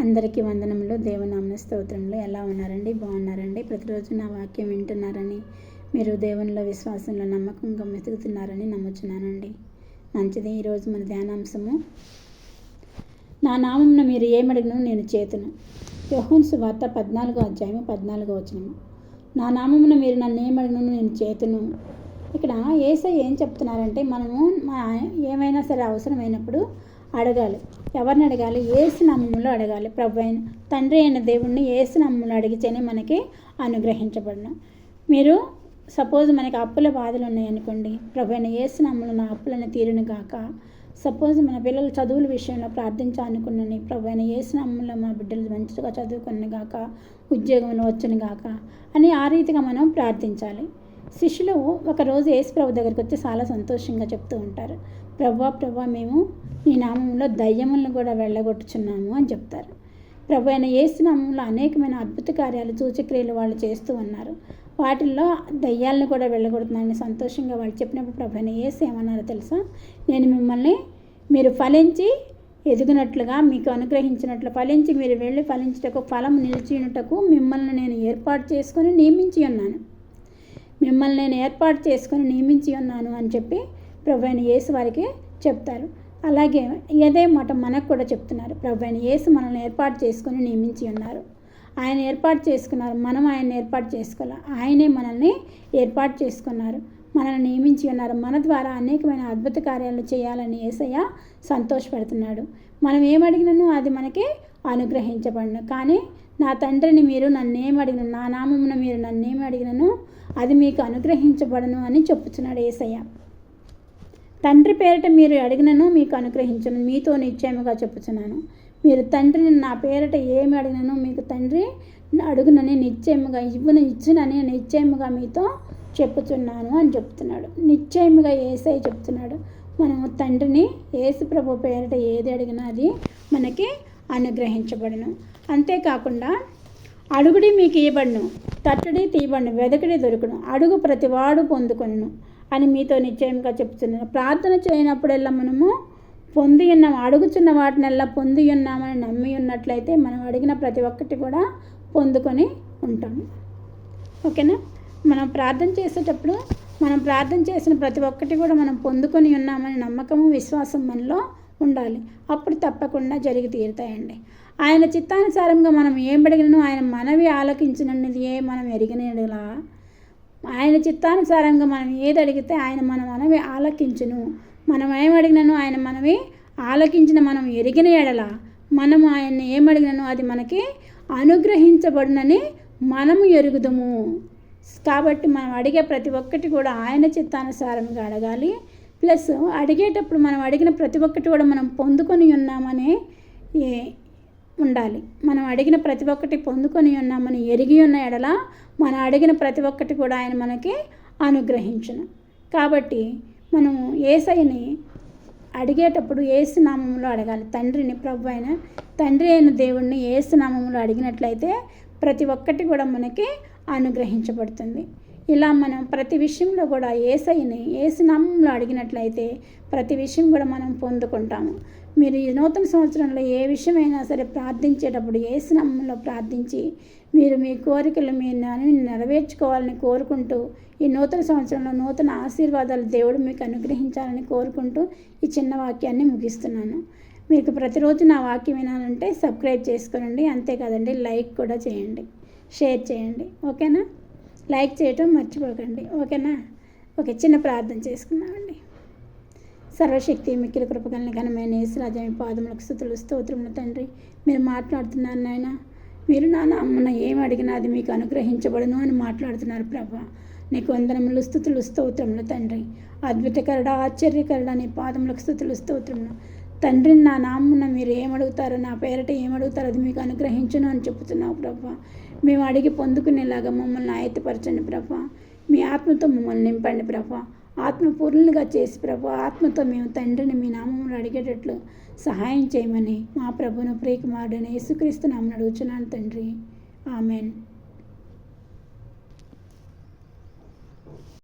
అందరికీ వందనములు. దేవునామన స్తోత్రములు. ఎలా ఉన్నారండి? బాగున్నారండి? ప్రతిరోజు నా వాక్యం వింటున్నారని, మీరు దేవునిలో విశ్వాసంలో నమ్మకంగా మెతుకుతున్నారని నమ్ముచున్నానండి. మంచిది. ఈరోజు మన ధ్యానాంశము, నా నామమున మీరు ఏమడిగినో నేను చేతును. యోహాను సువార్త 14:14 నా నామమున మీరు నన్ను ఏమడిగినో నేను చేతును. ఇక్కడ యేసయ్య ఏం చెప్తున్నారంటే, మనము ఏమైనా సరే అవసరమైనప్పుడు అడగాలి. ఎవరిని అడగాలి? యేసు నామములో అడగాలి. ప్రభువైన తండ్రి అయిన దేవుణ్ణి యేసు నామములో అడిగితేనే మనకి అనుగ్రహించబడను. మీరు సపోజ్ మనకి అప్పుల బాధలు ఉన్నాయనుకోండి, ప్రభువైన యేసు నామములో నా అప్పులను తీరును గాక. సపోజ్ మన పిల్లల చదువుల విషయంలో ప్రార్థించాలనుకున్నాను, ప్రభువైన యేసు నామములో మా బిడ్డలు మంచిగా చదువుకున్న గాక, ఉద్యోగంలో వచ్చును గాక అని ఆ రీతిగా మనం ప్రార్థించాలి. శిష్యులు ఒకరోజు యేసు ప్రభు దగ్గరికి వచ్చి చాలా సంతోషంగా చెప్తూ ఉంటారు, ప్రభా మేము నీ నామంలో దయ్యములను కూడా వెళ్ళగొట్టుచున్నాము అని చెప్తారు. ప్రభు అయిన యేసు నామంలో అనేకమైన అద్భుత కార్యాలు, సూచక్రియలు వాళ్ళు చేస్తూ ఉన్నారు. వాటిల్లో దయ్యాలను కూడా వెళ్ళగొడుతున్నారని సంతోషంగా వాళ్ళు చెప్పినప్పుడు ప్రభు అయిన యేసు ఏమన్నారో తెలుసా? నేను మిమ్మల్ని మీరు ఫలించి ఎదుగునట్లుగా, మీకు అనుగ్రహించినట్లు ఫలించి మీరు వెళ్ళి ఫలించుటకు, ఫలం నిలిచినటకు మిమ్మల్ని నేను ఏర్పాటు చేసుకొని నియమించి ఉన్నాను. మిమ్మల్ని నేను ఏర్పాటు చేసుకొని నియమించి ఉన్నాను అని చెప్పి ప్రభు అయిన యేసు వారికి చెప్తారు. అలాగే ఇదే మాట మనకు కూడా చెప్తున్నారు. ప్రభు అయిన యేసు మనల్ని ఏర్పాటు చేసుకొని నియమించి ఉన్నారు. ఆయన ఏర్పాటు చేసుకున్నారు, మనం ఆయన్ని ఏర్పాటు చేసుకోవాలి. ఆయనే మనల్ని ఏర్పాటు చేసుకున్నారు, మనల్ని నియమించి ఉన్నారు. మన ద్వారా అనేకమైన అద్భుత కార్యాలు చేయాలని యేసయ్య సంతోషపడుతున్నాడు. మనం ఏమడిగినను అది మనకి అనుగ్రహించబడను. కానీ నా తండ్రిని మీరు నన్నేమడిగిన, నా నామమున మీరు నన్నేమడిగినను అది మీకు అనుగ్రహించబడను అని చెప్పుచున్నాడు యేసయ్య. తండ్రి పేరిట మీరు అడిగినను మీకు అనుగ్రహించను, మీతో నిశ్చయముగా చెప్పుచున్నాను. మీరు తండ్రిని నా పేరిట ఏమి అడిగినను మీకు తండ్రి అడుగునని నిశ్చయముగా ఇచ్చునని నిశ్చయముగా మీతో చెప్పుచున్నాను అని చెప్తున్నాడు. నిశ్చయముగా యేసయ్య చెప్తున్నాడు, మనము తండ్రిని యేసు ప్రభు పేరిట ఏది అడిగినా అది మనకి అనుగ్రహించబడును. అంతేకాకుండా అడుగుడి మీకు ఇవ్వబడును, తట్టుడి తీయబడును, వెదకడి దొరుకును, అడుగు ప్రతివాడు పొందుకొనును అని మీతో నిశ్చయంగా చెప్తున్నాను. ప్రార్థన చేయనప్పుడల్లా మనము పొంది ఉన్నాము, అడుగుచున్న వాటినల్లా పొంది ఉన్నామని నమ్మి ఉన్నట్లయితే మనం అడిగిన ప్రతి ఒక్కటి కూడా పొందుకొని ఉంటాము. ఓకేనా? మనం ప్రార్థన చేసేటప్పుడు మనం ప్రార్థన చేసిన ప్రతి ఒక్కటి కూడా మనం పొందుకొని ఉన్నామని నమ్మకము, విశ్వాసం మనలో ఉండాలి. అప్పుడు తప్పకుండా జరిగి తీరుతాయండి. ఆయన చిత్తానుసారంగా మనం ఏం అడిగినను ఆయన మనవి ఆలకించినది మనం ఎరిగినలా. ఆయన చిత్తానుసారంగా మనం ఏది అడిగితే ఆయన మన మనవి ఆలకించును. మనం ఏమడిగినను ఆయన మనవి ఆలకించిన మనం ఎరిగిన ఎడల మనము ఆయన్ని ఏమడిగినను అది మనకి అనుగ్రహించబడునని మనము ఎరుగుదము. కాబట్టి మనం అడిగే ప్రతి ఒక్కటి కూడా ఆయన చిత్తానుసారంగా అడగాలి. ప్లస్ అడిగేటప్పుడు మనం అడిగిన ప్రతి ఒక్కటి కూడా మనం పొందుకొని ఉన్నామని ఉండాలి. మనం అడిగిన ప్రతి ఒక్కటి పొందుకొని ఉన్నామని ఎరిగి ఉన్న ఎడల మనం అడిగిన ప్రతి ఒక్కటి కూడా ఆయన మనకి అనుగ్రహించును. కాబట్టి మనం యేసయ్యని అడిగేటప్పుడు యేసు నామములో అడగాలి. తండ్రి అయిన దేవుణ్ణి యేసు నామములో అడిగినట్లయితే ప్రతి ఒక్కటి కూడా మనకి అనుగ్రహించబడుతుంది. ఇలా మనం ప్రతి విషయంలో కూడా యేసయ్యని యేసు నామములో అడిగినట్లయితే ప్రతి విషయం కూడా మనం పొందుకుంటాము. మీరు ఈ నూతన సంవత్సరంలో ఏ విషయమైనా సరే ప్రార్థించేటప్పుడు యేసు నామములో ప్రార్థించి మీరు మీ కోరికలు మీరు నెరవేర్చుకోవాలని కోరుకుంటూ ఈ నూతన సంవత్సరంలో నూతన ఆశీర్వాదాలు దేవుడు మీకు అనుగ్రహించాలని కోరుకుంటూ ఈ చిన్న వాక్యాన్ని ముగిస్తున్నాను. మీకు ప్రతిరోజు నా వాక్యం వినాలంటే సబ్స్క్రైబ్ చేసుకోనండి. అంతేకాదండి, లైక్ కూడా చేయండి, షేర్ చేయండి. ఓకేనా? లైక్ చేయటం మర్చిపోకండి. ఓకేనా? ఓకే, చిన్న ప్రార్థన చేసుకుందామండి. సర్వశక్తి మిక్కిలి కృపగలన ఘనమైన యేసురాజా మీ పాదములకు స్తుతులు స్తోత్రములు. తండ్రి, మీరు మాట్లాడుతున్నారు నాయన. మీరు నా నామమున ఏమి అడిగినా అది మీకు అనుగ్రహించబడును అని మాట్లాడుతున్నారు ప్రభా. నీకు వందనములు, స్తుతులు స్తోత్రములు తండ్రి. అద్భుతకరుడ, ఆశ్చర్యకరుడ నీ పాదములకు స్తుతులు స్తోత్రములు తండ్రి. నా నామమున మీరు ఏమడుగుతారో, నా పేరట ఏమడుగుతారో అది మీకు అనుగ్రహించును అని చెప్తున్నావు ప్రభా. మేము అడిగి పొందుకునేలాగా మమ్మల్ని ఆయత్తపరచండి ప్రభా. మీ ఆత్మతో మమ్మల్ని నింపండి ప్రభా. ఆత్మపూర్ణులుగా చేసి ప్రభా, ఆత్మతో మేము తండ్రిని మీ నామములు అడిగేటట్లు సహాయం చేయమని మా ప్రభును ప్రియకుమారుడైన యేసుక్రీస్తు నామమున అడుగుచున్నాను తండ్రి. ఆమెన్.